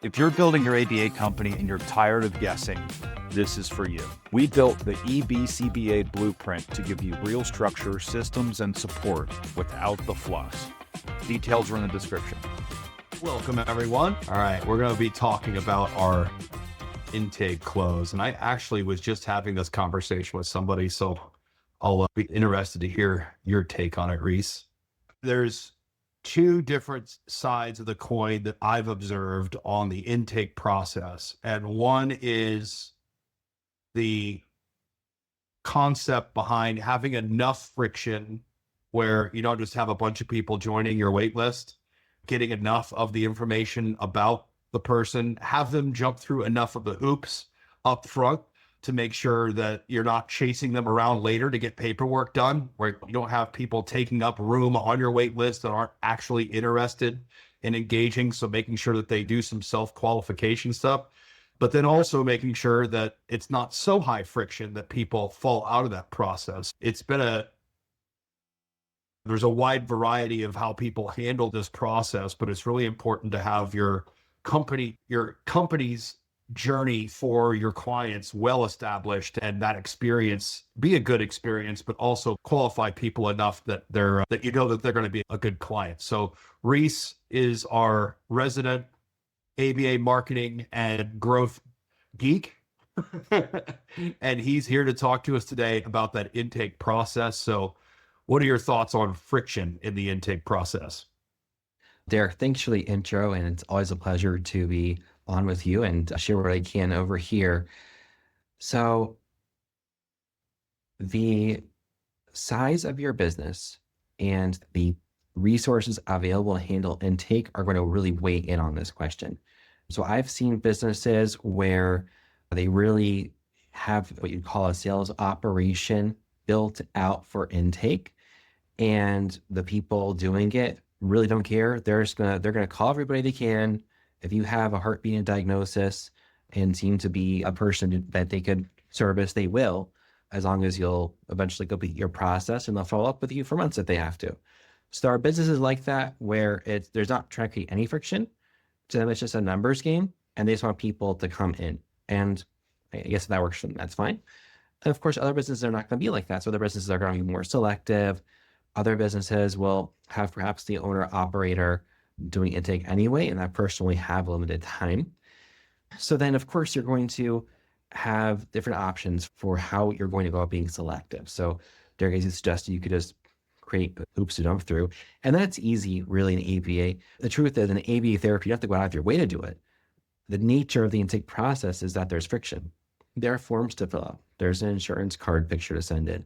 If you're building your ABA company and you're tired of guessing, this is for you. We built the eBCBA blueprint to give you real structure, systems, and support without the fluff. Details are in the description. Welcome, everyone. All right, we're going to be talking about our intake close. And I actually was just having this conversation with somebody, so I'll be interested to hear your take on it, Reece. There's two different sides of the coin that I've observed on the intake process. And one is the concept behind having enough friction where you don't just have a bunch of people joining your wait list, getting enough of the information about the person, have them jump through enough of the hoops up front to make sure that you're not chasing them around later to get paperwork done, where you don't have people taking up room on your wait list that aren't actually interested in engaging. So making sure that they do some self-qualification stuff, but then also making sure that it's not so high friction that people fall out of that process. There's a wide variety of how people handle this process, but it's really important to have your company's journey for your clients well established, and that experience be a good experience, but also qualify people enough that that you know that they're going to be a good client. So Reece is our resident ABA marketing and growth geek. And he's here to talk to us today about that intake process. So what are your thoughts on friction in the intake process? Derek, thanks for the intro, and it's always a pleasure to be on with you and share what I can over here. So the size of your business and the resources available to handle intake are going to really weigh in on this question. So I've seen businesses where they really have what you'd call a sales operation built out for intake, and the people doing it really don't care. They're gonna call everybody they can. If you have a heart beating diagnosis and seem to be a person that they could service, they will, as long as you'll eventually complete your process, and they'll follow up with you for months if they have to. So our businesses like that, where there's not trying to create any friction. To them, it's just a numbers game, and they just want people to come in. And I guess if that works for them, that's fine. And of course, other businesses are not going to be like that. So other businesses are going to be more selective. Other businesses will have perhaps the owner operator doing intake anyway, and that person will have limited time. So then, of course, you're going to have different options for how you're going to go about being selective. So Derek, as you suggested, you could just create hoops to jump through. And that's easy, really, in ABA. The truth is, in ABA therapy, you have to go out of your way to do it. The nature of the intake process is that there's friction. There are forms to fill out. There's an insurance card picture to send in.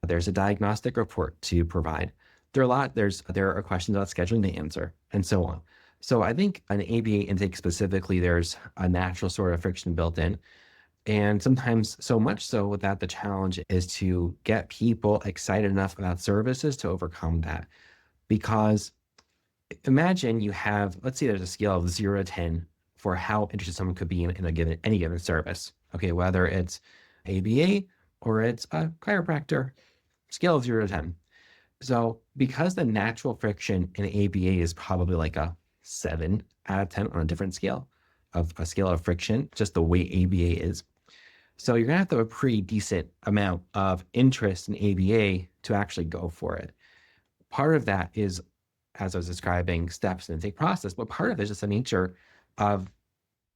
There's a diagnostic report to provide. There are questions about scheduling to answer, and so on. So I think an ABA intake specifically, there's a natural sort of friction built in. And sometimes so much so that the challenge is to get people excited enough about services to overcome that. Because imagine you have, let's say there's a scale of 0 to 10 for how interested someone could be in any given service. Okay, whether it's ABA or it's a chiropractor, scale of 0 to 10. So because the natural friction in ABA is probably like a 7 out of 10 on a different scale of friction, just the way ABA is. So you're gonna have to have a pretty decent amount of interest in ABA to actually go for it. Part of that is, as I was describing, steps in the intake process, but part of it is just the nature of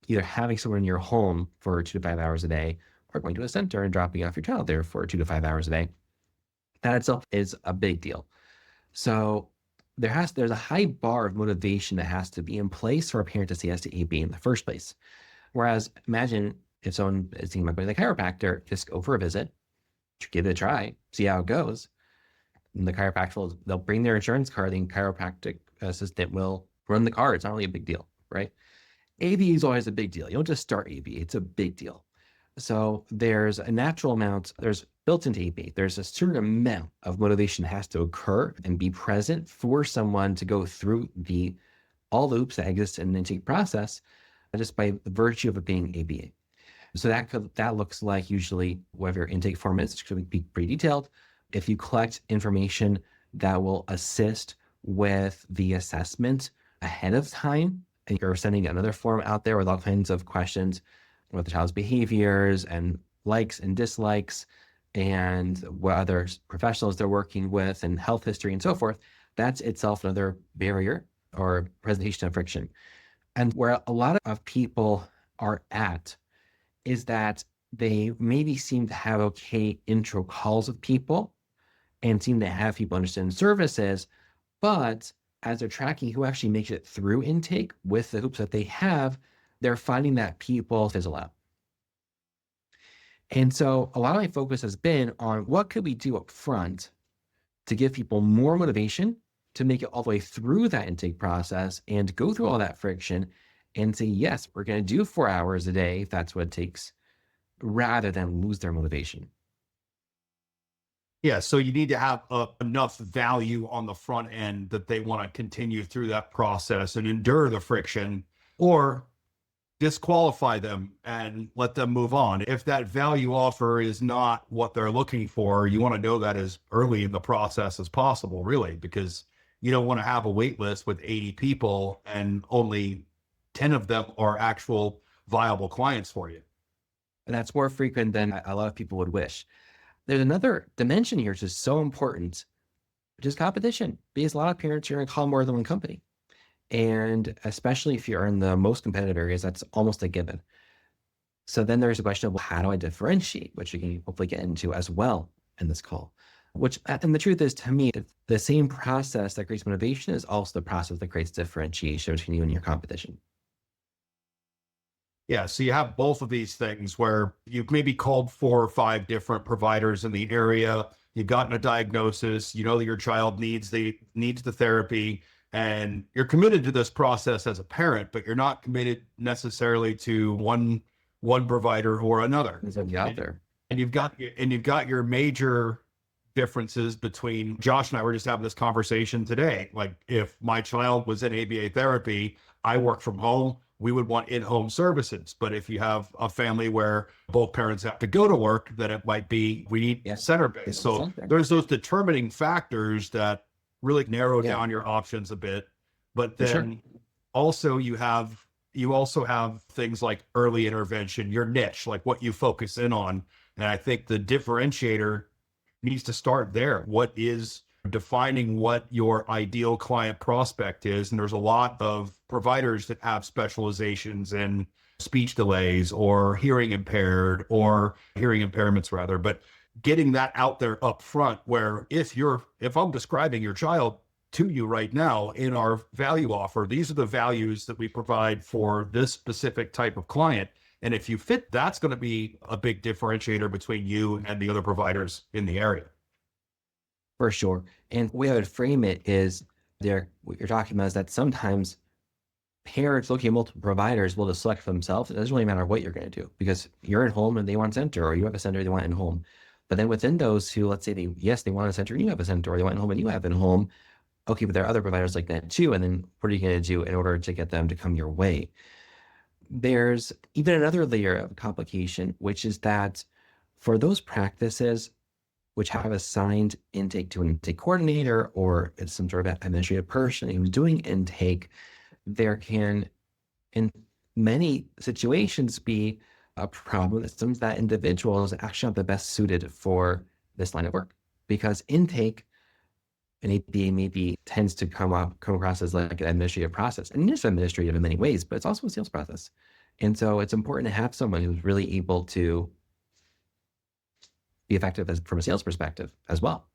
either having someone in your home for 2 to 5 hours a day, or going to a center and dropping off your child there for 2 to 5 hours a day. That itself is a big deal. So there's a high bar of motivation that has to be in place for a parent to say yes to ABA in the first place. Whereas imagine if someone is thinking about going to the chiropractor, just go for a visit, give it a try, see how it goes. And the chiropractor, they'll bring their insurance card, the chiropractic assistant will run the card. It's not really a big deal, right? ABA is always a big deal. You don't just start ABA, it's a big deal. So there's a natural amount, there's built into ABA, there's a certain amount of motivation that has to occur and be present for someone to go through all the loops that exist in the intake process, just by the virtue of it being ABA. So that looks like usually whatever your intake form is, it's going to be pretty detailed. if you collect information that will assist with the assessment ahead of time, and you're sending another form out there with all kinds of questions about the child's behaviors and likes and dislikes and what other professionals they're working with and health history and so forth, that's itself another barrier or presentation of friction. And where a lot of people are at is that they maybe seem to have okay intro calls with people and seem to have people understand services, but as they're tracking who actually makes it through intake with the hoops that they have, they're finding that people fizzle out. And so a lot of my focus has been on what could we do up front to give people more motivation to make it all the way through that intake process and go through all that friction and say, yes, we're going to do 4 hours a day if that's what it takes, rather than lose their motivation. Yeah, so you need to have enough value on the front end that they want to continue through that process and endure the friction, or disqualify them and let them move on. If that value offer is not what they're looking for, you want to know that as early in the process as possible, really, because you don't want to have a wait list with 80 people and only 10 of them are actual viable clients for you. And that's more frequent than a lot of people would wish. There's another dimension here which is so important, which is competition, because a lot of parents are going to call more than one company. And especially if you're in the most competitive areas, that's almost a given. So then there's a question of, well, how do I differentiate, which we can hopefully get into as well in this call. Which, and the truth is, to me, the same process that creates motivation is also the process that creates differentiation between you and your competition. Yeah, so you have both of these things where you've maybe called 4 or 5 different providers in the area. You've gotten a diagnosis. You know that your child needs the therapy, and you're committed to this process as a parent, but you're not committed necessarily to one provider or another. There's a out there, and you've got your major differences between Josh and I were just having this conversation today. Like, if my child was in ABA therapy, I work from home, we would want in-home services. But if you have a family where both parents have to go to work, then it might be, we need center-based. So there's those determining factors that really narrow down your options a bit. But then also you also have things like early intervention, your niche, like what you focus in on. And I think the differentiator needs to start there. What is defining what your ideal client prospect is? And there's a lot of providers that have specializations in speech delays or hearing impairments rather, but getting that out there up front, where if I'm describing your child to you right now in our value offer, these are the values that we provide for this specific type of client. And if you fit, that's going to be a big differentiator between you and the other providers in the area. For sure. And the way I would frame it is what you're talking about is that sometimes parents looking at multiple providers will just select for themselves. It doesn't really matter what you're going to do, because you're at home and they want center, or you have a center, they want in home. But then within those who, let's say they want a center and you have a center, or they want in home and you have in home. Okay, but there are other providers like that too. And then what are you going to do in order to get them to come your way? There's even another layer of complication, which is that for those practices which have assigned intake to an intake coordinator, or it's some sort of administrative person who's doing intake, there can, in many situations, be a problem that some of that individual is actually not the best suited for this line of work, because intake an APA maybe tends to come across as like an administrative process, and it is administrative in many ways, but it's also a sales process. And so it's important to have someone who's really able to be effective from a sales perspective as well.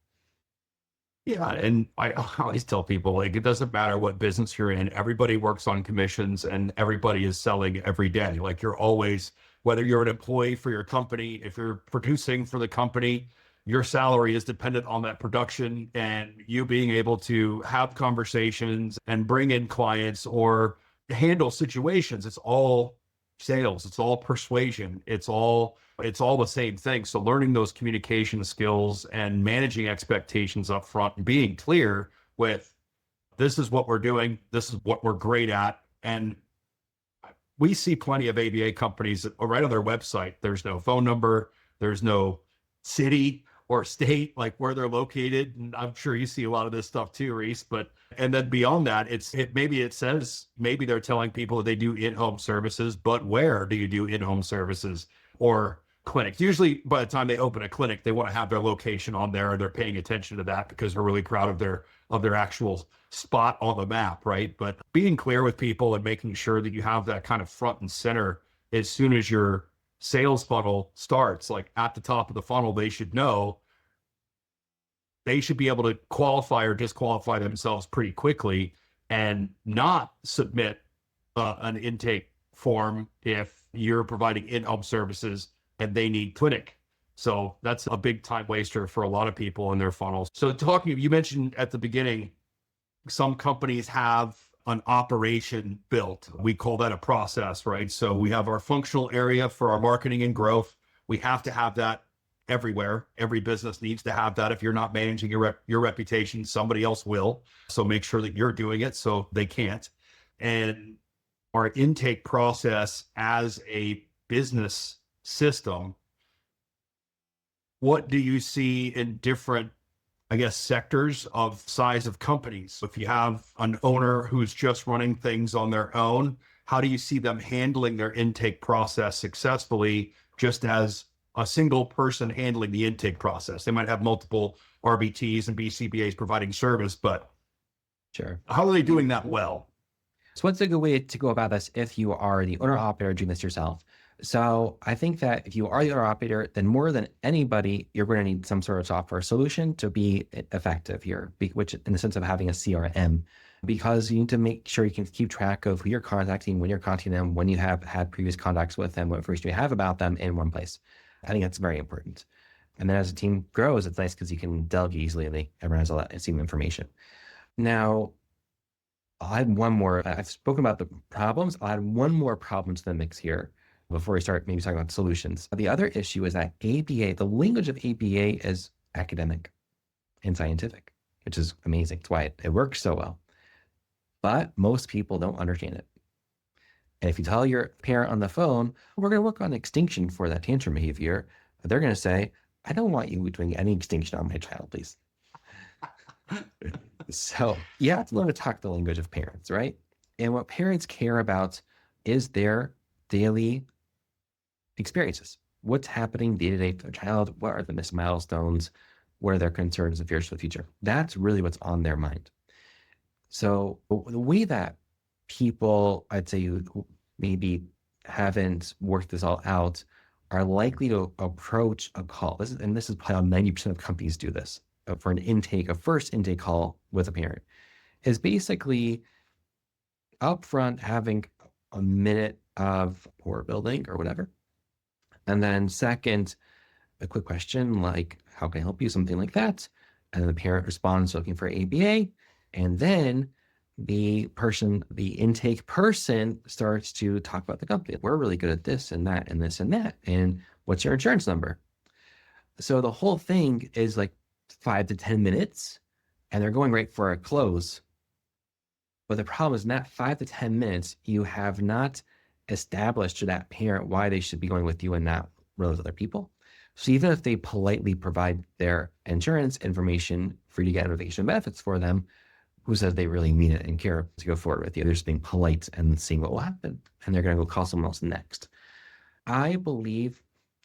Yeah, and I always tell people, like, it doesn't matter what business you're in. Everybody works on commissions and everybody is selling every day. Like, you're always, whether you're an employee for your company, if you're producing for the company, your salary is dependent on that production and you being able to have conversations and bring in clients or handle situations. It's all sales. It's all persuasion. It's all the same thing. So learning those communication skills and managing expectations up front and being clear with, this is what we're doing, this is what we're great at. And we see plenty of ABA companies that are right on their website. There's no phone number, there's no city or state, like where they're located. And I'm sure you see a lot of this stuff too, Reece. But and then beyond that, maybe it says maybe they're telling people that they do in-home services, but where do you do in-home services or clinics? Usually by the time they open a clinic, they want to have their location on there, and they're paying attention to that because they're really proud of their actual spot on the map, right? But being clear with people and making sure that you have that kind of front and center as soon as your sales funnel starts, like at the top of the funnel, they should know, they should be able to qualify or disqualify themselves pretty quickly and not submit an intake form if you're providing in-home services and they need clinic. So that's a big time waster for a lot of people in their funnels. So you mentioned at the beginning, some companies have an operation built. We call that a process, right? So we have our functional area for our marketing and growth. We have to have that everywhere. Every business needs to have that. If you're not managing your reputation, somebody else will. So make sure that you're doing it so they can't. And our intake process as a business system, what do you see in different, I guess, sectors of size of companies? If you have an owner who's just running things on their own, how do you see them handling their intake process successfully, just as a single person handling the intake process? They might have multiple RBTs and BCBAs providing service, but Sure. how are they doing that well? So what's a good way to go about this if you are the owner operator doing this yourself? So I think that if you are the owner operator, then more than anybody, you're going to need some sort of software solution to be effective here, which in the sense of having a CRM, because you need to make sure you can keep track of who you're contacting, when you're contacting them, when you have had previous contacts with them, what information you have about them in one place. I think that's very important. And then as the team grows, it's nice because you can delegate easily and everyone has the same information. Now, I'll add one more. I've spoken about the problems. I'll add one more problem to the mix here before we start maybe talking about solutions. The other issue is that ABA, the language of ABA is academic and scientific, which is amazing. It's why it works so well. But most people don't understand it. And if you tell your parent on the phone, we're going to work on extinction for that tantrum behavior, they're going to say, I don't want you doing any extinction on my child, please. So you have to learn to talk the language of parents, right? And what parents care about is their daily experiences. What's happening day to day for their child? What are the missed milestones? What are their concerns and fears for the future? That's really what's on their mind. So the way that people, I'd say, who maybe haven't worked this all out, are likely to approach a call. This is probably how 90% of companies do this for a first intake call with a parent, is basically upfront having a minute of rapport building or whatever. And then second, a quick question like, how can I help you? Something like that. And then the parent responds looking for ABA. And then the intake person starts to talk about the company. We're really good at this and that and this and that. And what's your insurance number? So the whole thing is like 5 to 10 minutes and they're going right for a close. But the problem is in that 5 to 10 minutes, you have not established to that parent why they should be going with you and not those other people. So even if they politely provide their insurance information for you to get innovation benefits for them, who says they really mean it and care to go forward with you? They're just being polite and seeing what will happen. And they're going to go call someone else next. I believe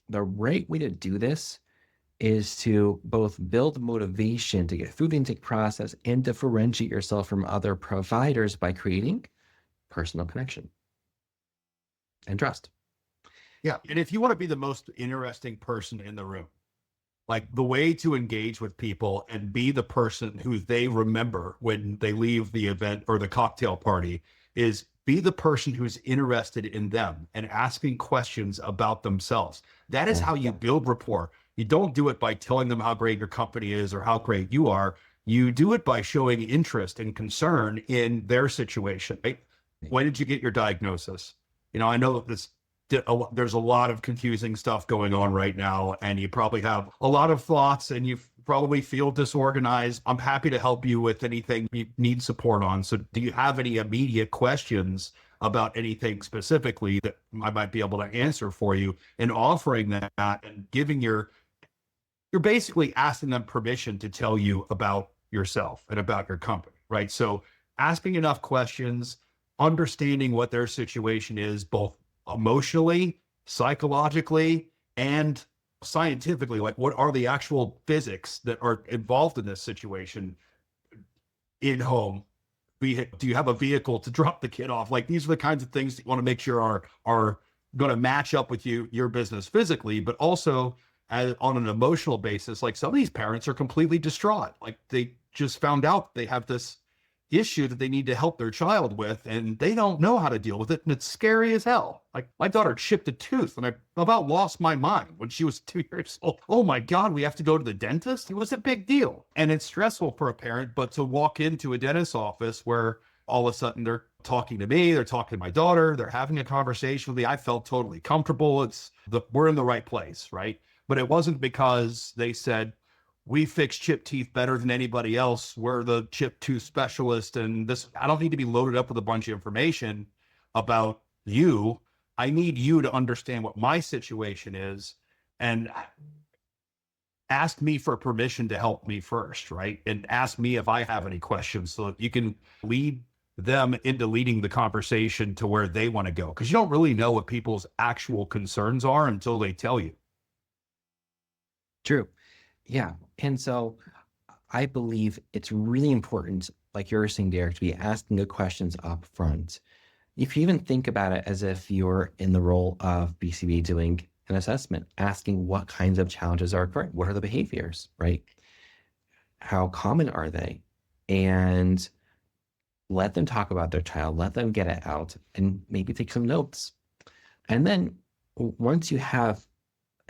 the right way to do this is to both build motivation to get through the intake process and differentiate yourself from other providers by creating personal connection and trust. Yeah. And if you want to be the most interesting person in the room, like the way to engage with people and be the person who they remember when they leave the event or the cocktail party is be the person who's interested in them and asking questions about themselves. That is how you build rapport. You don't do it by telling them how great your company is or how great you are. You do it by showing interest and concern in their situation. Right? When did you get your diagnosis? You know, I know there's a lot of confusing stuff going on right now, and you probably have a lot of thoughts and you probably feel disorganized. I'm happy to help you with anything you need support on. So do you have any immediate questions about anything specifically that I might be able to answer for you, and offering that and giving your you're basically asking them permission to tell you about yourself and about your company, right? So asking enough questions, understanding what their situation is, both emotionally, psychologically, and scientifically, like what are the actual physics that are involved in this situation in home. Do you have a vehicle to drop the kid off? Like, these are the kinds of things that you want to make sure are going to match up with your business physically, but also on an emotional basis. Like, some of these parents are completely distraught. Like, they just found out they have this issue that they need to help their child with, and they don't know how to deal with it. And it's scary as hell. Like, my daughter chipped a tooth and I about lost my mind when she was 2 years old. Oh my God, we have to go to the dentist? It was a big deal. And it's stressful for a parent, but to walk into a dentist's office where all of a sudden they're talking to me, they're talking to my daughter, they're having a conversation with me, I felt totally comfortable. We're in the right place, right? But it wasn't because they said, we fix chip teeth better than anybody else, we're the chip tooth specialist. And this, I don't need to be loaded up with a bunch of information about you. I need you to understand what my situation is and ask me for permission to help me first, right? And ask me if I have any questions so that you can lead them into leading the conversation to where they want to go. Because you don't really know what people's actual concerns are until they tell you. True. Yeah. And so I believe it's really important, like you were saying, Derek, to be asking good questions up front. If you even think about it as if you're in the role of BCB doing an assessment, asking what kinds of challenges are occurring, what are the behaviors, right? How common are they? And let them talk about their child, let them get it out, and maybe take some notes. And then once you have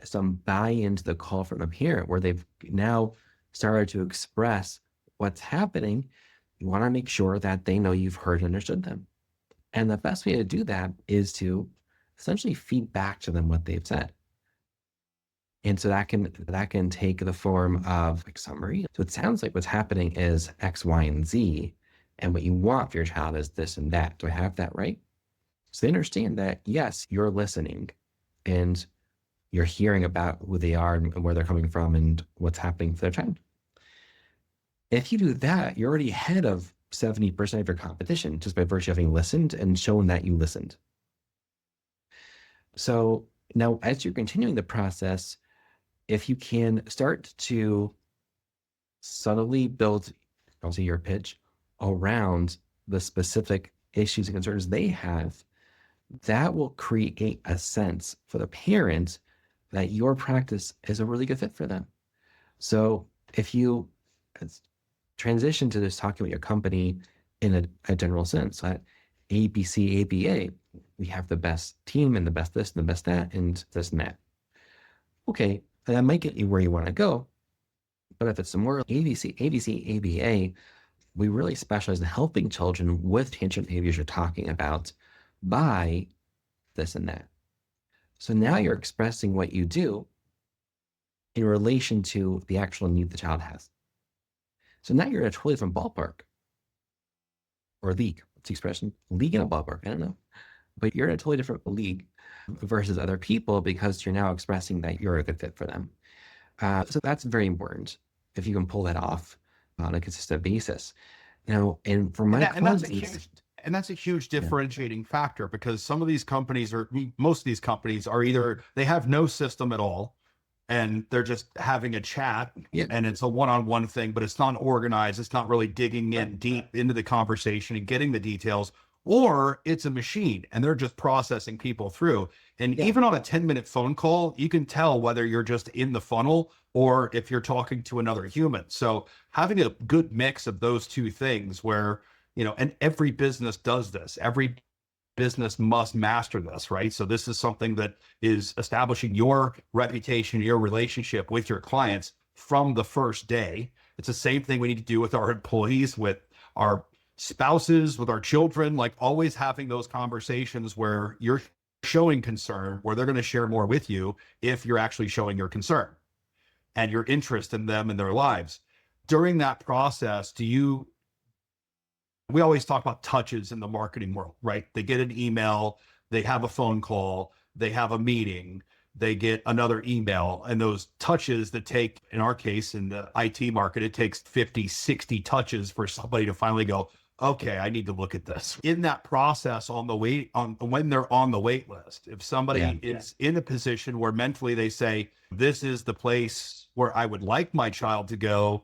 some buy-in to the call from a parent where they've now started to express what's happening, you want to make sure that they know you've heard and understood them. And the best way to do that is to essentially feed back to them what they've said. And so that can take the form of like summary. So it sounds like what's happening is X, Y, and Z, and what you want for your child is this and that. Do I have that right? So they understand that, yes, you're listening and you're hearing about who they are and where they're coming from and what's happening for their child. If you do that, you're already ahead of 70% of your competition just by virtue of having listened and shown that you listened. So now, as you're continuing the process, if you can start to subtly build, also your pitch around the specific issues and concerns they have, that will create a sense for the parent that your practice is a really good fit for them. So if you transition to this talking about your company in a general sense, that eBCBA, we have the best team and the best this and the best that and this and that. Okay, that might get you where you want to go. But if it's some more ABA, we really specialize in helping children with tangent behaviors you're talking about by this and that. So now you're expressing what you do in relation to the actual need the child has. So now you're in a totally different ballpark or league. What's the expression? League in a ballpark. I don't know. But you're in a totally different league versus other people because you're now expressing that you're a good fit for them. So that's very important if you can pull that off on a consistent basis. Now, and for my clients, and that's a huge differentiating factor, because some of these companies, or most of these companies, are either they have no system at all and they're just having a chat and it's a one-on-one thing, but it's not organized. It's not really digging in deep into the conversation and getting the details, or it's a machine and they're just processing people through. And even on a 10-minute phone call, you can tell whether you're just in the funnel or if you're talking to another human. So having a good mix of those two things where, and every business does this. Every business must master this, right? So this is something that is establishing your reputation, your relationship with your clients from the first day. It's the same thing we need to do with our employees, with our spouses, with our children, like always having those conversations where you're showing concern, where they're going to share more with you if you're actually showing your concern and your interest in them and their lives. During that process, we always talk about touches in the marketing world, right? They get an email, they have a phone call, they have a meeting, they get another email, and those touches that take, in our case, in the IT market, it takes 50, 60 touches for somebody to finally go, okay, I need to look at this. In that process, when they're on the wait list, if somebody is in a position where mentally they say, this is the place where I would like my child to go,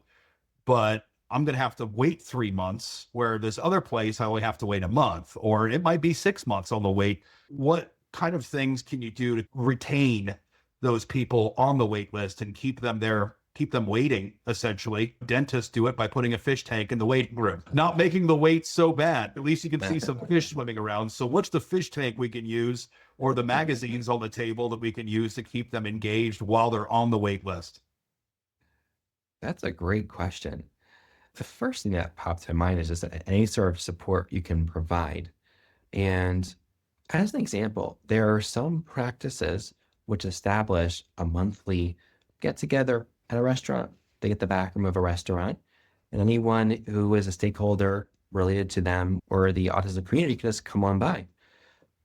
but I'm going to have to wait 3 months, where this other place, I only have to wait a month, or it might be 6 months on the wait. What kind of things can you do to retain those people on the wait list and keep them there, keep them waiting, essentially? Dentists do it by putting a fish tank in the waiting room, not making the wait so bad. At least you can see some fish swimming around. So what's the fish tank we can use, or the magazines on the table that we can use to keep them engaged while they're on the wait list? That's a great question. The first thing that popped to mind is just any sort of support you can provide. And as an example, there are some practices which establish a monthly get together at a restaurant. They get the back room of a restaurant, and anyone who is a stakeholder related to them or the autism community can just come on by.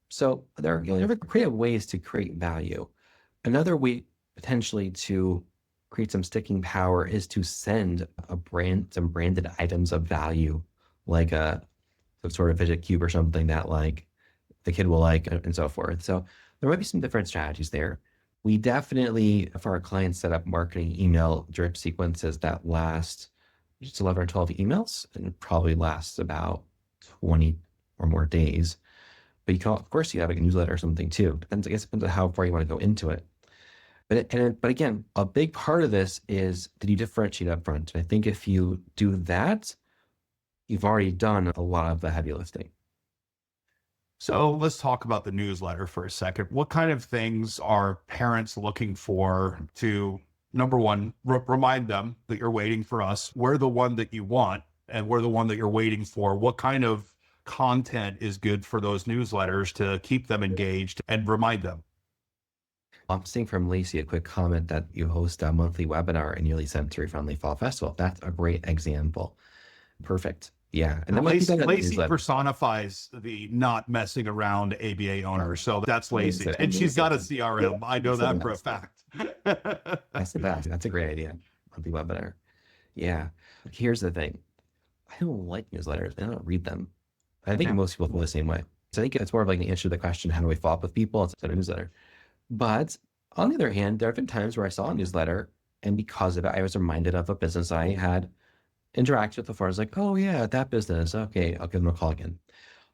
So there are creative ways to create value. Another way potentially to create some sticking power is to send some branded items of value, like some sort of fidget cube or something that like the kid will like, and so forth. So there might be some different strategies there. We definitely, for our clients, set up marketing email drip sequences that last just 11 or 12 emails, and probably lasts about 20 or more days. But you can, of course, you have a newsletter or something too. I guess it depends on how far you want to go into it. But again, a big part of this is, did you differentiate up front? And I think if you do that, you've already done a lot of the heavy lifting. So let's talk about the newsletter for a second. What kind of things are parents looking for to, number one, remind them that you're waiting for us? We're the one that you want, and we're the one that you're waiting for. What kind of content is good for those newsletters to keep them engaged and remind them? I'm seeing from Lacey a quick comment that you host a monthly webinar in Yearly Sensory Friendly Fall Festival. That's a great example. Perfect. Yeah. And then Lacey personifies the not messing around ABA owner. So that's Lacey. And she's got a CRM. I know that for a fact. That's the best. That's a great idea. Monthly webinar. Yeah. Here's the thing. I don't like newsletters. I don't read them. I think most people feel the same way. So I think it's more of like an answer to the question, how do we follow up with people instead of a newsletter? But on the other hand, there have been times where I saw a newsletter, and because of it, I was reminded of a business I had interacted with before. I was like, oh yeah, that business. Okay, I'll give them a call again.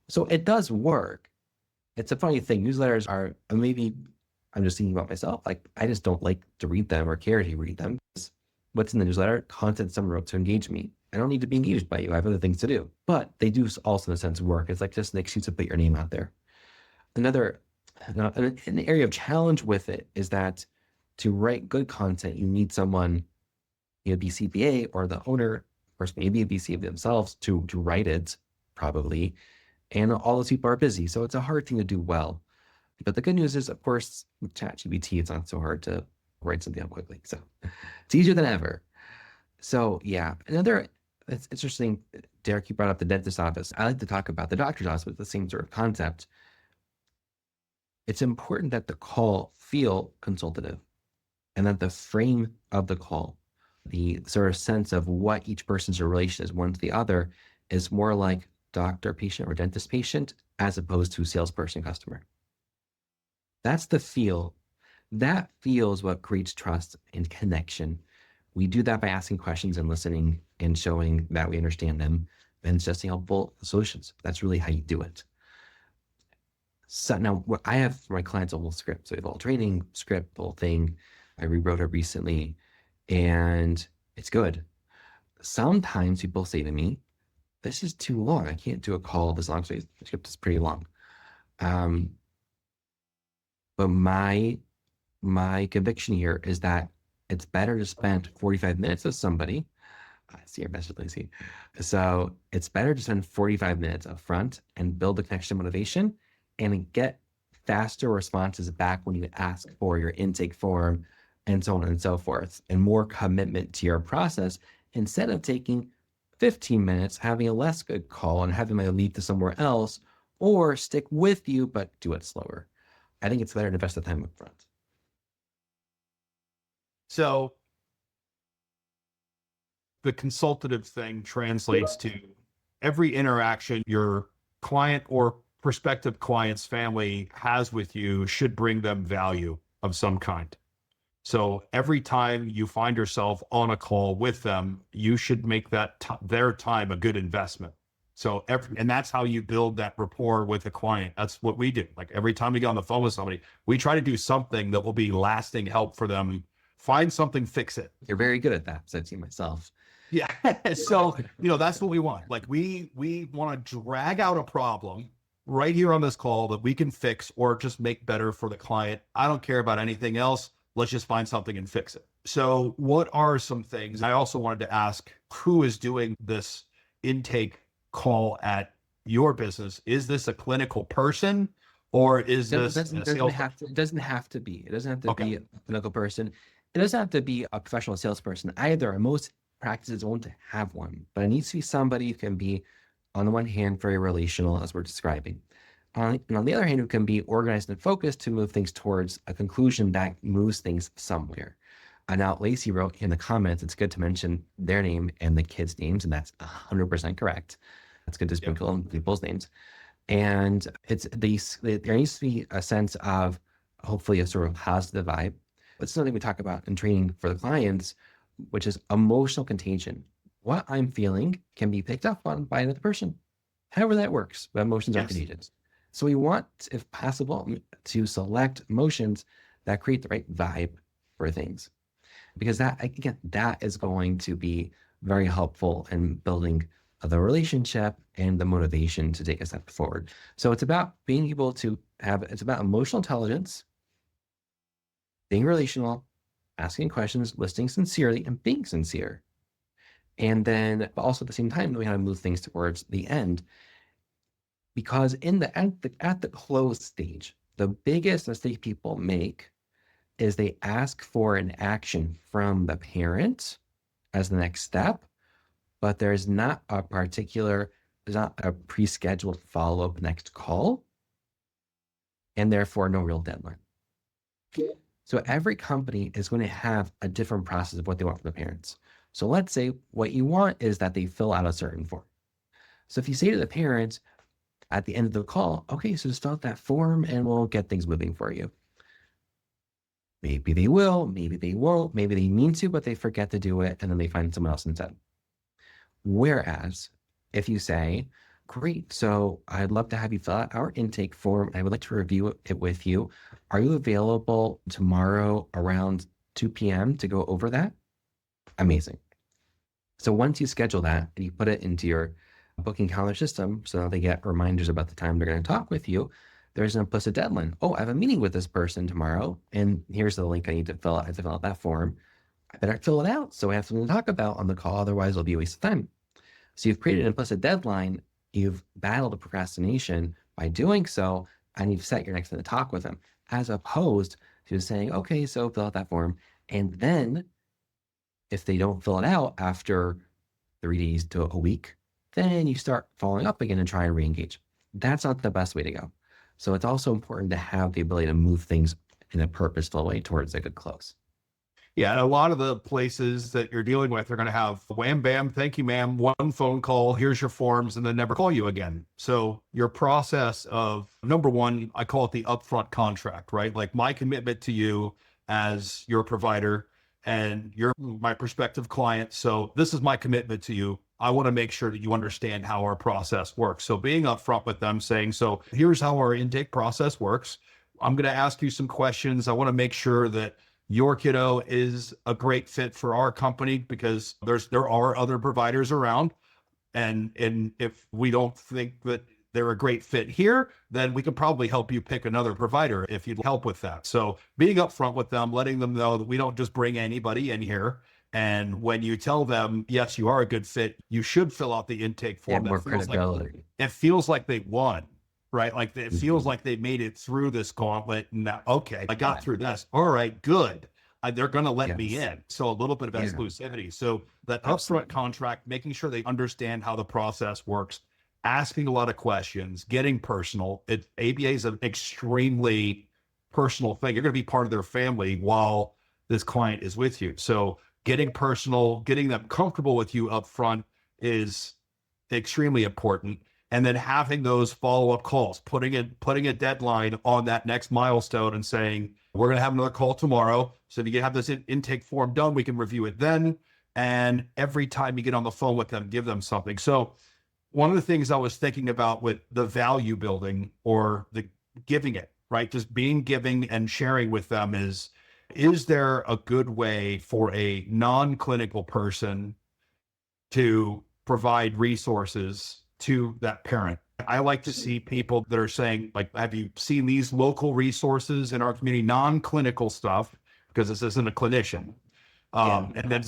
So it does work. It's a funny thing. Newsletters are, maybe I'm just thinking about myself. Like, I just don't like to read them or care to read them. What's in the newsletter? Content someone wrote to engage me. I don't need to be engaged by you. I have other things to do. But they do also, in a sense, work. It's like just an excuse to put your name out there. An area of challenge with it is that to write good content, you need someone, eBCBA or the owner, or maybe a BCBA themselves to write it, probably. And all those people are busy. So it's a hard thing to do well. But the good news is, of course, with ChatGPT, it's not so hard to write something out quickly. So it's easier than ever. So yeah, it's interesting, Derek, you brought up the dentist office. I like to talk about the doctor's office with the same sort of concept. It's important that the call feel consultative, and that the frame of the call, the sort of sense of what each person's relation is one to the other, is more like doctor-patient or dentist-patient as opposed to salesperson-customer. That's the feel. That feels what creates trust and connection. We do that by asking questions and listening and showing that we understand them and suggesting helpful solutions. That's really how you do it. So now what I have for my clients, a whole script. So we have a whole training script, the whole thing. I rewrote it recently, and it's good. Sometimes people say to me, this is too long. I can't do a call this long. So the script is pretty long. But my conviction here is that it's better to spend 45 minutes with somebody. I see your message, Lacey. So it's better to spend 45 minutes up front and build the connection motivation and get faster responses back when you ask for your intake form and so on and so forth, and more commitment to your process instead of taking 15 minutes, having a less good call and having my lead to somewhere else, or stick with you, but do it slower. I think it's better to invest the time up front. So the consultative thing translates to every interaction your client or prospective client's family has with you should bring them value of some kind. So every time you find yourself on a call with them, you should make that their time a good investment. So and that's how you build that rapport with the client. That's what we do. Like every time we get on the phone with somebody, we try to do something that will be lasting help for them. Find something, fix it. You're very good at that, so I've seen myself. Yeah. So, that's what we want. Like we want to drag out a problem right here on this call that we can fix or just make better for the client. I don't care about anything else. Let's just find something and fix it. So what are some things? I also wanted to ask, who is doing this intake call at your business? Is this a clinical person or is this a sales? It doesn't have to be. It doesn't have to Okay. be a clinical person. It doesn't have to be a professional salesperson either. Most practices won't have one, but it needs to be somebody who can be, on the one hand, very relational, as we're describing. And on the other hand, who can be organized and focused to move things towards a conclusion that moves things somewhere. Now, Lacey wrote in the comments, it's good to mention their name and the kids' names, and that's 100% correct. That's good to sprinkle in people's names. And there needs to be a sense of hopefully a sort of positive vibe. It's something we talk about in training for the clients, which is emotional contagion. What I'm feeling can be picked up on by another person, however that works, but emotions are contagious. So we want, if possible, to select emotions that create the right vibe for things. Because that is going to be very helpful in building the relationship and the motivation to take a step forward. So it's about being able to it's about emotional intelligence, being relational, asking questions, listening sincerely, and being sincere. And then also at the same time, we have to move things towards the end. Because at the close stage, the biggest mistake people make is they ask for an action from the parent as the next step, but there's not a pre-scheduled follow-up next call, and therefore no real deadline. So every company is going to have a different process of what they want from the parents. So let's say what you want is that they fill out a certain form. So if you say to the parents at the end of the call, okay, so just fill out that form and we'll get things moving for you. Maybe they will, maybe they won't, maybe they mean to, but they forget to do it and then they find someone else instead. Whereas if you say, great, so I'd love to have you fill out our intake form. I would like to review it with you. Are you available tomorrow around 2 p.m. to go over that? Amazing. So once you schedule that and you put it into your booking calendar system so that they get reminders about the time they're going to talk with you, there's an implicit deadline. Oh, I have a meeting with this person tomorrow, and here's the link I need to fill out. I have to fill out that form. I better fill it out so I have something to talk about on the call. Otherwise, it'll be a waste of time. So you've created an implicit deadline. You've battled the procrastination by doing so, and you've set your next thing to talk with them, as opposed to saying, okay, so fill out that form. And then if they don't fill it out after 3 days to a week, then you start following up again and try and re-engage. That's not the best way to go. So it's also important to have the ability to move things in a purposeful way towards a good close. Yeah, and a lot of the places that you're dealing with are going to have wham, bam, thank you, ma'am, one phone call, here's your forms, and then never call you again. So your process of, number one, I call it the upfront contract, right? Like my commitment to you as your provider, and you're my prospective client. So this is my commitment to you. I want to make sure that you understand how our process works. So being upfront with them, saying, so here's how our intake process works. I'm going to ask you some questions. I want to make sure that your kiddo is a great fit for our company because there are other providers around. And if we don't think that they're a great fit here, then we could probably help you pick another provider if you'd help with that. So being upfront with them, letting them know that we don't just bring anybody in here. And when you tell them, yes, you are a good fit, you should fill out the intake form. More credibility. It feels like they won, right? Like it feels like they made it through this gauntlet. And now, okay, I got through this. All right, good. They're going to let me in. So a little bit of exclusivity. So that upfront contract, making sure they understand how the process works, asking a lot of questions, getting personal. ABA is an extremely personal thing. You're going to be part of their family while this client is with you. So getting personal, getting them comfortable with you up front is extremely important. And then having those follow-up calls, putting a deadline on that next milestone and saying, we're going to have another call tomorrow. So if you can have this intake form done, we can review it then. And every time you get on the phone with them, give them something. So one of the things I was thinking about with the value building or the giving it, right? Just being giving and sharing with them is there a good way for a non-clinical person to provide resources to that parent? I like to see people that are saying, like, have you seen these local resources in our community, non-clinical stuff, because this isn't a clinician. And then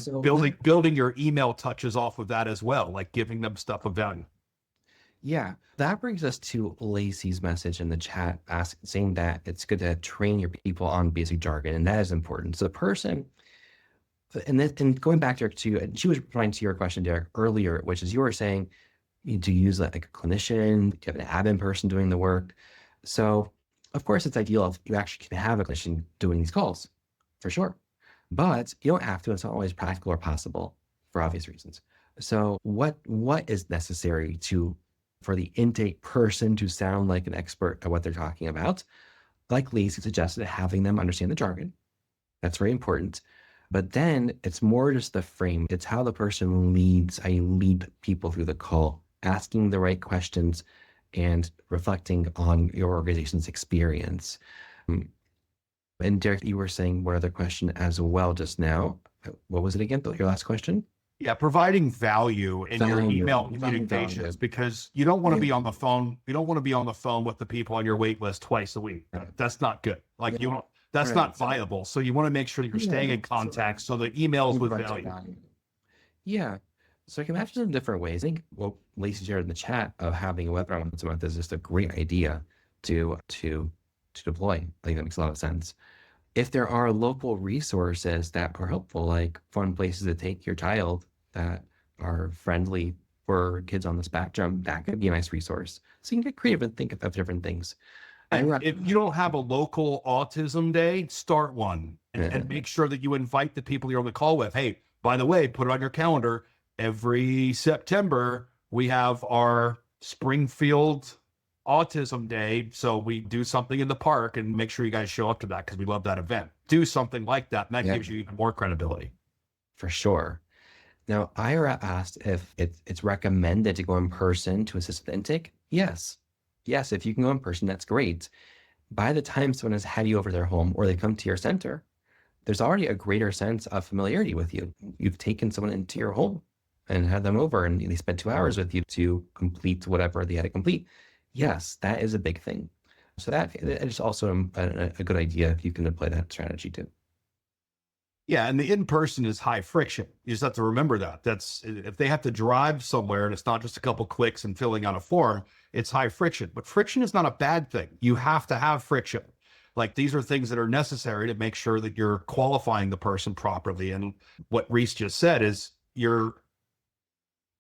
building your email touches off of that as well, like giving them stuff of value. Yeah, that brings us to Lacey's message in the chat saying that it's good to train your people on basic jargon, and that is important. So the person, and going back to she was replying to your question, Derek, earlier, which is you were saying, do you use like a clinician? Do you have an admin person doing the work? So of course it's ideal if you actually can have a clinician doing these calls, for sure. But you don't have to. It's not always practical or possible for obvious reasons. So what is necessary for the intake person to sound like an expert at what they're talking about? Like Lacey suggested, having them understand the jargon. That's very important. But then it's more just the frame. It's how the person leads, how you lead people through the call, asking the right questions and reflecting on your organization's experience. And Derek, you were saying one other question as well just now. What was it again? Your last question? Yeah, providing value in your email communications, because you don't want to be on the phone. You don't want to be on the phone with the people on your wait list twice a week. That's not good. Like that's not viable. So you want to make sure that you're staying in contact. So the emails with value. Yeah. So I can imagine some different ways. I think what Lacey shared in the chat of having a webinar once a month is just a great idea to deploy. I think that makes a lot of sense. If there are local resources that are helpful, like fun places to take your child that are friendly for kids on the spectrum, that could be a nice resource. So you can get creative and think of different things. If you don't have a local autism day, start one and make sure that you invite the people you're on the call with. Hey, by the way, put it on your calendar. Every September, we have our Springfield Autism Day. So we do something in the park and make sure you guys show up to that because we love that event. Do something like that. And that gives you even more credibility. For sure. Now, Ira asked if it's recommended to go in person to assist with intake. Yes. Yes, if you can go in person, that's great. By the time someone has had you over their home or they come to your center, there's already a greater sense of familiarity with you. You've taken someone into your home and had them over and they spent 2 hours with you to complete whatever they had to complete. Yes, that is a big thing. So that is also a good idea if you can apply that strategy too. Yeah, and the in-person is high friction. You just have to remember that. That's if they have to drive somewhere and it's not just a couple clicks and filling out a form, it's high friction. But friction is not a bad thing. You have to have friction. Like these are things that are necessary to make sure that you're qualifying the person properly. And what Reece just said is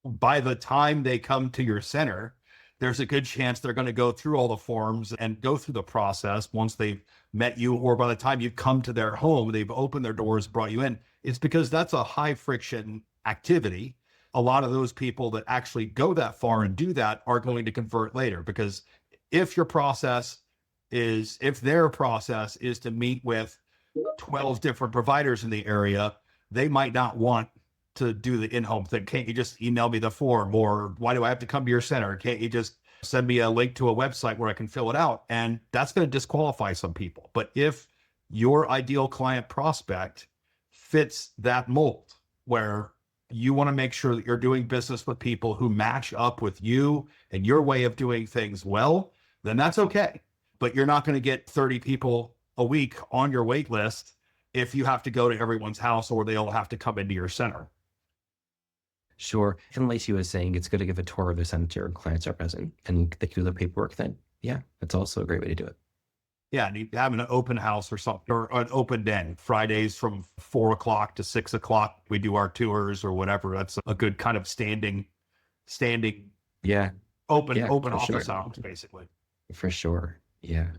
by the time they come to your center, there's a good chance they're going to go through all the forms and go through the process once they've met you, or by the time you've come to their home, they've opened their doors, brought you in. It's because that's a high friction activity. A lot of those people that actually go that far and do that are going to convert later, because if their process is to meet with 12 different providers in the area, they might not want to do the in-home thing. Can't you just email me the form? Or why do I have to come to your center? Can't you just send me a link to a website where I can fill it out? And that's going to disqualify some people. But if your ideal client prospect fits that mold, where you want to make sure that you're doing business with people who match up with you and your way of doing things well, then that's okay. But you're not going to get 30 people a week on your wait list if you have to go to everyone's house or they all have to come into your center. Sure. And Lacey was saying it's good to give a tour of the center and clients are present and they can do the paperwork then. Yeah, that's also a great way to do it. Yeah, and having an open house or something, or an open den. Fridays from 4 o'clock to 6 o'clock, we do our tours or whatever. That's a good kind of standing, open office hours, basically. For sure. Yeah.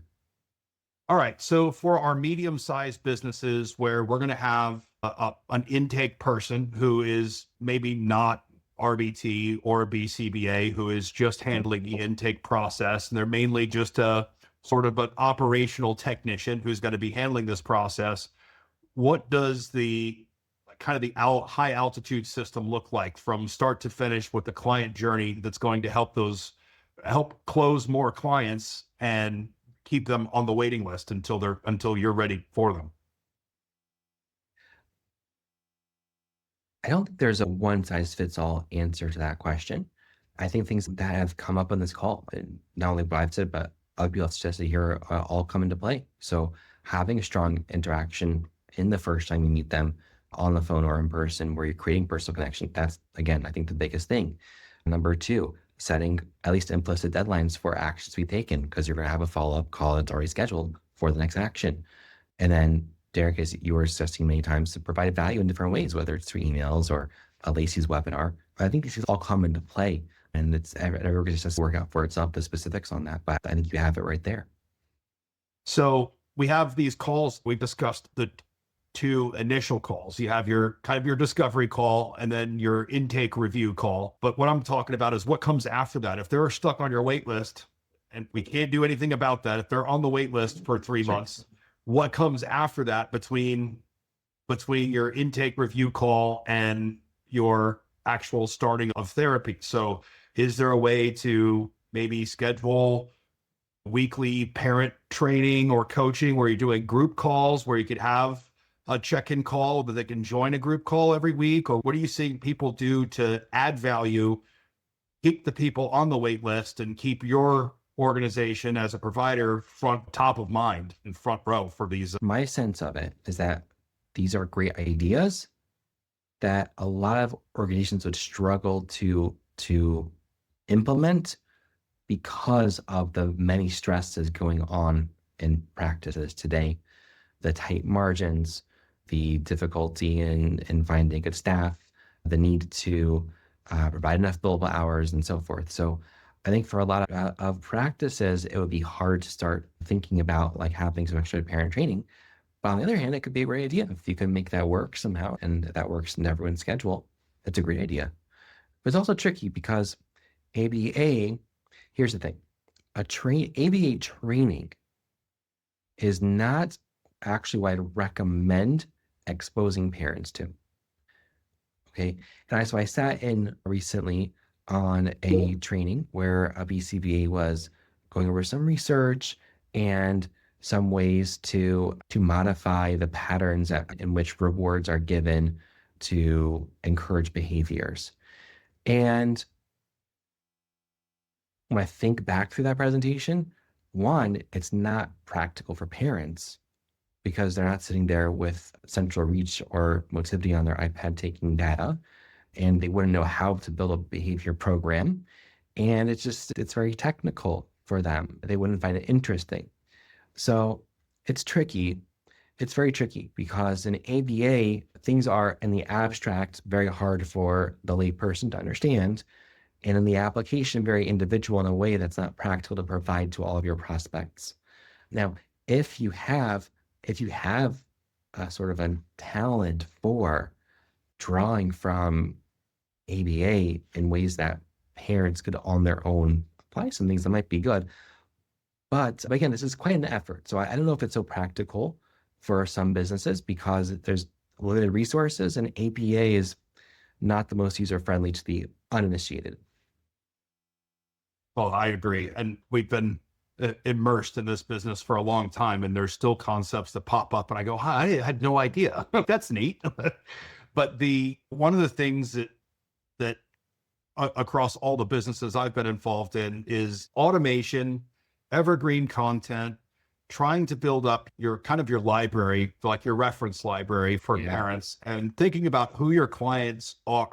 All right. So for our medium-sized businesses where we're going to have an intake person who is maybe not RBT or BCBA, who is just handling the intake process, and they're mainly just a sort of an operational technician who's going to be handling this process, what does the kind of the high altitude system look like from start to finish with the client journey that's going to help close more clients and keep them on the waiting list until you're ready for them? I don't think there's a one size fits all answer to that question. I think things that have come up on this call, and not only what I've said, but other people have suggested here, all come into play. So having a strong interaction in the first time you meet them on the phone or in person, where you're creating personal connection, that's, again, I think the biggest thing. Number two, setting at least implicit deadlines for actions to be taken, because you're going to have a follow-up call that's already scheduled for the next action. And then, Derek, as you were suggesting many times, to provide value in different ways, whether it's through emails or a Lacey's webinar. I think these things all come into play, and everyone just has to work out for itself the specifics on that. But I think you have it right there. So we have these calls. We've discussed the two initial calls. You have your kind of your discovery call and then your intake review call. But what I'm talking about is what comes after that. If they're stuck on your wait list and we can't do anything about that, if they're on the wait list for 3 months, what comes after that between your intake review call and your actual starting of therapy? So is there a way to maybe schedule weekly parent training or coaching where you're doing group calls, where you could have a check-in call that they can join a group call every week? Or what are you seeing people do to add value, keep the people on the wait list, and keep your organization as a provider top of mind and front row for these? My sense of it is that these are great ideas that a lot of organizations would struggle to implement because of the many stresses going on in practices today, the tight margins, the difficulty in finding good staff, the need to provide enough billable hours, and so forth. So I think for a lot of practices, it would be hard to start thinking about like having some extra parent training. But on the other hand, it could be a great idea if you can make that work somehow, and that works in everyone's schedule. It's a great idea. But it's also tricky because ABA, here's the thing, ABA training is not actually what I'd recommend exposing parents to. Okay. And so I sat in recently on a training where a BCBA was going over some research and some ways to modify the patterns in which rewards are given to encourage behaviors. And when I think back through that presentation, one, it's not practical for parents because they're not sitting there with central reach or motivity on their iPad taking data, and they wouldn't know how to build a behavior program. And it's very technical for them. They wouldn't find it interesting. So it's tricky. It's very tricky because in ABA, things are in the abstract very hard for the layperson to understand, and in the application, very individual in a way that's not practical to provide to all of your prospects. Now, if you have a sort of a talent for drawing from ABA in ways that parents could on their own apply some things that might be good. But again, this is quite an effort. So I don't know if it's so practical for some businesses because there's limited resources, and ABA is not the most user-friendly to the uninitiated. Well, I agree. And we've been immersed in this business for a long time, and there's still concepts that pop up and I go, hi, I had no idea. That's neat. But one of the things that across all the businesses I've been involved in is automation, evergreen content, trying to build up your library, like your reference library for parents, and thinking about who your clients are,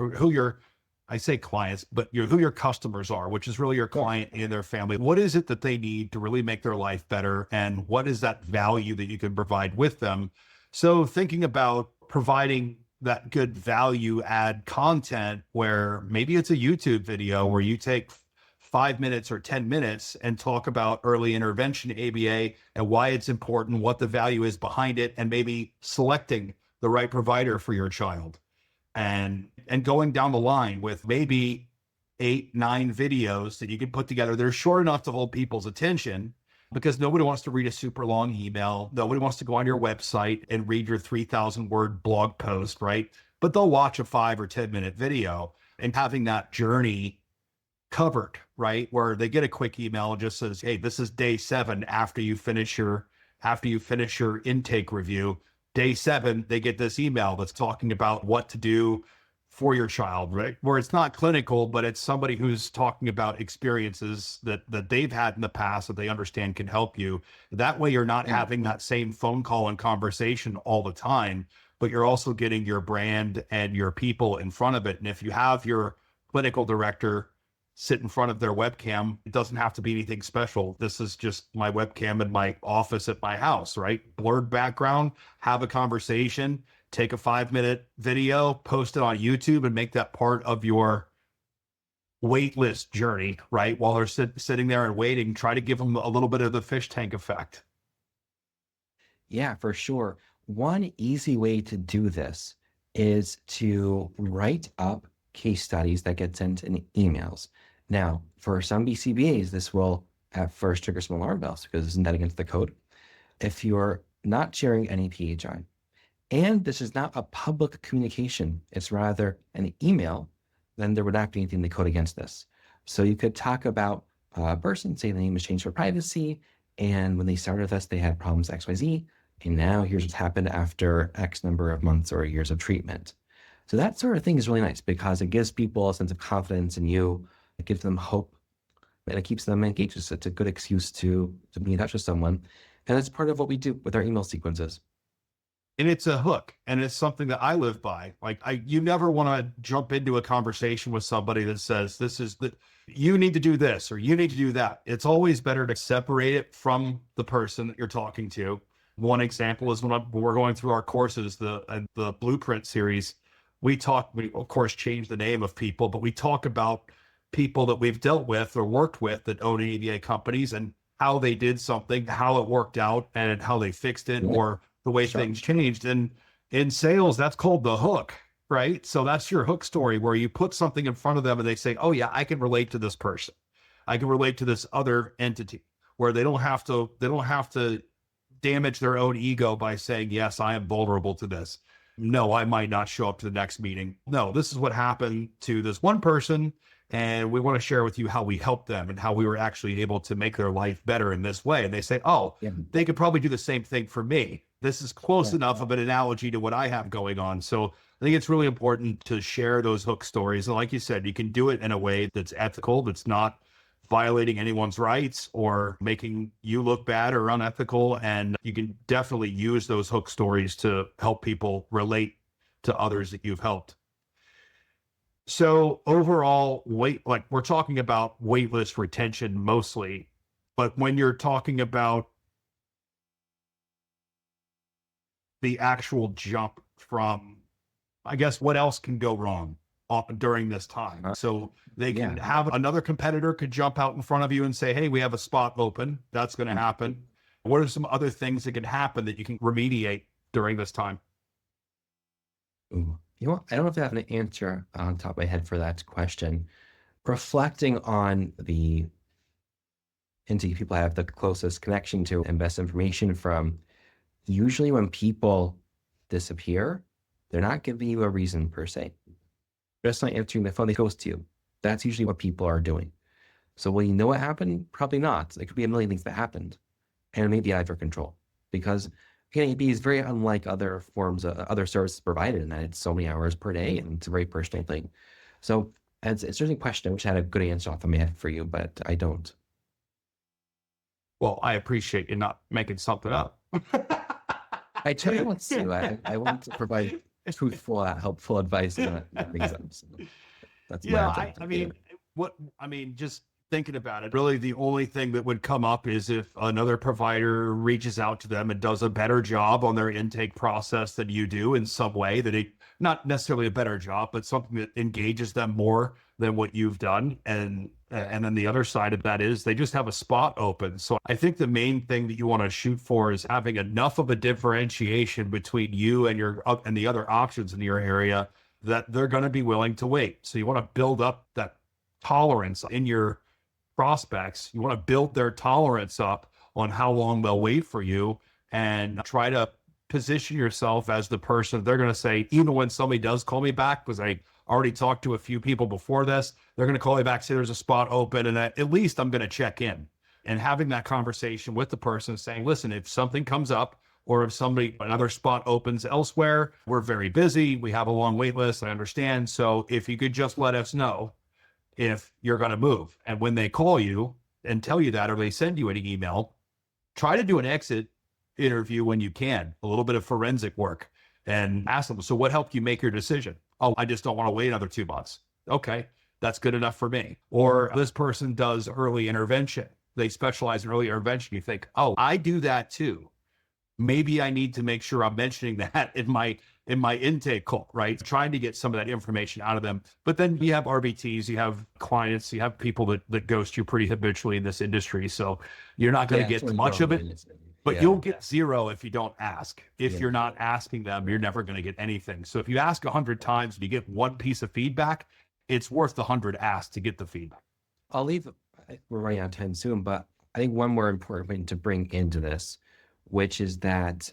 I say clients, but who your customers are, which is really your client and their family. What is it that they need to really make their life better? And what is that value that you can provide with them? So thinking about providing that good value add content where maybe it's a YouTube video where you take 5 minutes or 10 minutes and talk about early intervention ABA and why it's important, what the value is behind it, and maybe selecting the right provider for your child. And going down the line with maybe 8, 9 videos that you can put together. They're short enough to hold people's attention because nobody wants to read a super long email. Nobody wants to go on your website and read your 3,000 word blog post, right? But they'll watch a 5 or 10 minute video, and having that journey covered, right? Where they get a quick email and just says, hey, this is day 7 after you finish your intake review. Day 7, they get this email that's talking about what to do for your child, right? Where it's not clinical, but it's somebody who's talking about experiences that they've had in the past that they understand can help you. That way you're not having that same phone call and conversation all the time, but you're also getting your brand and your people in front of it. And if you have your clinical director sit in front of their webcam, it doesn't have to be anything special. This is just my webcam in my office at my house, right? Blurred background, have a conversation, take a 5-minute video, post it on YouTube, and make that part of your waitlist journey, right? While they're sitting there and waiting, try to give them a little bit of the fish tank effect. Yeah, for sure. One easy way to do this is to write up case studies that get sent in emails. Now, for some BCBAs, this will at first trigger some alarm bells because isn't that against the code? If you're not sharing any PHI, and this is not a public communication, it's rather an email, then there would not be anything in the code against this. So you could talk about a person, say the name was changed for privacy, and when they started with us, they had problems XYZ, and now here's what's happened after X number of months or years of treatment. So that sort of thing is really nice because it gives people a sense of confidence in you. It gives them hope, and it keeps them engaged. It's a good excuse to be in touch with someone. And that's part of what we do with our email sequences. And it's a hook, and it's something that I live by. Like you never want to jump into a conversation with somebody that says, you need to do this, or you need to do that. It's always better to separate it from the person that you're talking to. One example is when we're going through our courses, the Blueprint series, we of course change the name of people, but we talk about people that we've dealt with or worked with that own ABA companies and how they did something, how it worked out, and how they fixed it, or the way things changed. And in sales, that's called the hook, right? So that's your hook story where you put something in front of them and they say, oh yeah, I can relate to this person. I can relate to this other entity, where they don't have to damage their own ego by saying, yes, I am vulnerable to this. No, I might not show up to the next meeting. No, this is what happened to this one person, and we want to share with you how we helped them and how we were actually able to make their life better in this way. And they say, oh, they could probably do the same thing for me. This is close enough of an analogy to what I have going on. So I think it's really important to share those hook stories. And like you said, you can do it in a way that's ethical, that's not violating anyone's rights or making you look bad or unethical. And you can definitely use those hook stories to help people relate to others that you've helped. So overall, we're talking about waitlist retention mostly, but when you're talking about the actual jump from, I guess, what else can go wrong during this time? So they can have another competitor could jump out in front of you and say, hey, we have a spot open. That's going to happen. What are some other things that can happen that you can remediate during this time? Ooh. You know, I don't know if I have an answer on top of my head for that question. Reflecting on the entity people have the closest connection to and best information from, usually when people disappear, they're not giving you a reason per se. They're just not answering the phone, they ghost you. That's usually what people are doing. So will you know what happened? Probably not. There could be a million things that happened, and it may be out of your control because AB is very unlike other forms of other services provided in that it's so many hours per day and it's a very personal thing. So it's an interesting question, which I had a good answer off the my head for you, but I don't. Well, I appreciate you not making something up. I want to. I want to provide truthful, helpful advice. That's just thinking about it, really the only thing that would come up is if another provider reaches out to them and does a better job on their intake process than you do in some way, not necessarily a better job, but something that engages them more than what you've done. And And then the other side of that is they just have a spot open. So I think the main thing that you want to shoot for is having enough of a differentiation between you and and the other options in your area that they're going to be willing to wait. So you want to build up that tolerance in your prospects. You want to build their tolerance up on how long they'll wait for you, and try to position yourself as the person they're going to say, even when somebody does call me back, because I already talked to a few people before this, they're going to call me back, say there's a spot open, and at least I'm going to check in. And having that conversation with the person saying, listen, if something comes up, or if another spot opens elsewhere, we're very busy, we have a long wait list, I understand. So if you could just let us know if you're going to move. And when they call you and tell you that, or they send you an email, try to do an exit interview when you can, a little bit of forensic work, and ask them, so what helped you make your decision? Oh, I just don't want to wait another 2 months. Okay, that's good enough for me. Or this person does early intervention. They specialize in early intervention. You think, oh, I do that too. Maybe I need to make sure I'm mentioning that in my intake call, right? Trying to get some of that information out of them. But then you have RBTs, you have clients, you have people that ghost you pretty habitually in this industry. So you're not going to get much of it, but you'll get zero if you don't ask. If you're not asking them, you're never going to get anything. So if you ask 100 times and you get one piece of feedback, it's worth the 100 asks to get the feedback. We're running out of time soon, but I think one more important thing to bring into this, which is that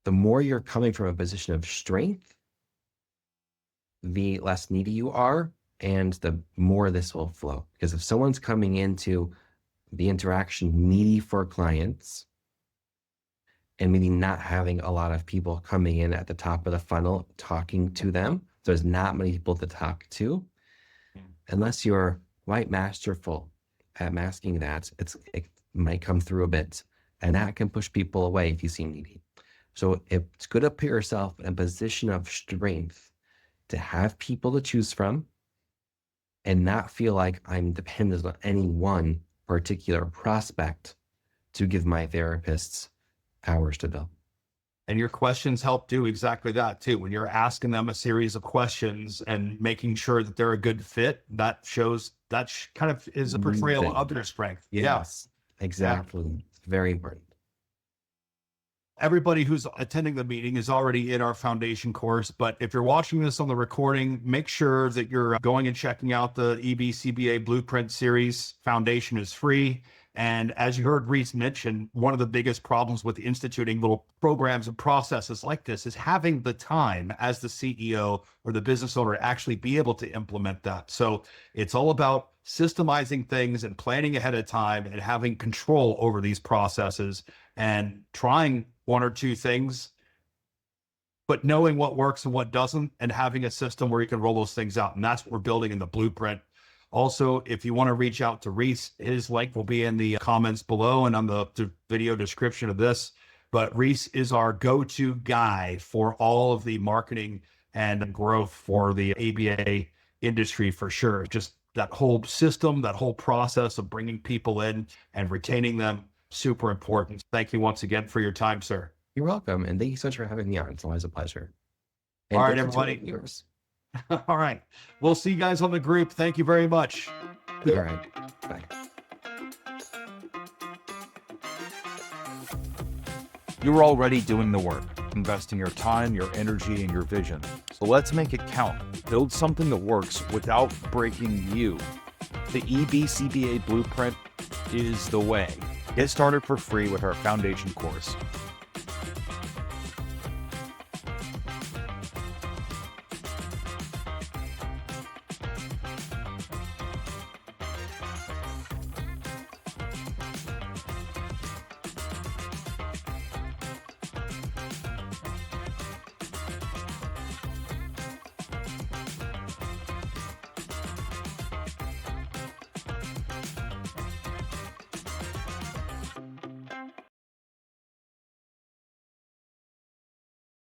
the more you're coming from a position of strength, the less needy you are, and the more this will flow. Because if someone's coming into the interaction needy for clients, and maybe not having a lot of people coming in at the top of the funnel talking to them, so there's not many people to talk to, unless you're quite masterful at masking that, it might come through a bit, and that can push people away if you seem needy. So it's good to put yourself in a position of strength to have people to choose from and not feel like I'm dependent on any one particular prospect to give my therapists hours to bill. And your questions help do exactly that too. When you're asking them a series of questions and making sure that they're a good fit, that shows kind of is a portrayal of their strength. Yes, exactly. Yeah. Very important. Everybody who's attending the meeting is already in our foundation course, but if you're watching this on the recording, make sure that you're going and checking out the eBCBA Blueprint series. Foundation is free. And as you heard Reece mention, one of the biggest problems with instituting little programs and processes like this is having the time as the CEO or the business owner to actually be able to implement that. So it's all about systemizing things and planning ahead of time and having control over these processes and trying one or two things, but knowing what works and what doesn't, and having a system where you can roll those things out. And that's what we're building in the blueprint. Also, if you want to reach out to Reece, his link will be in the comments below and on the video description of this. But Reece is our go-to guy for all of the marketing and growth for the ABA industry for sure. Just that whole system, that whole process of bringing people in and retaining them, super important. Thank you once again for your time, sir. You're welcome. And thank you so much for having me on. It's always a pleasure. And all right, everybody. All right. We'll see you guys on the group. Thank you very much. All right. Bye. You're already doing the work, investing your time, your energy, and your vision. So let's make it count. Build something that works without breaking you. The eBCBA Blueprint is the way. Get started for free with our foundation course.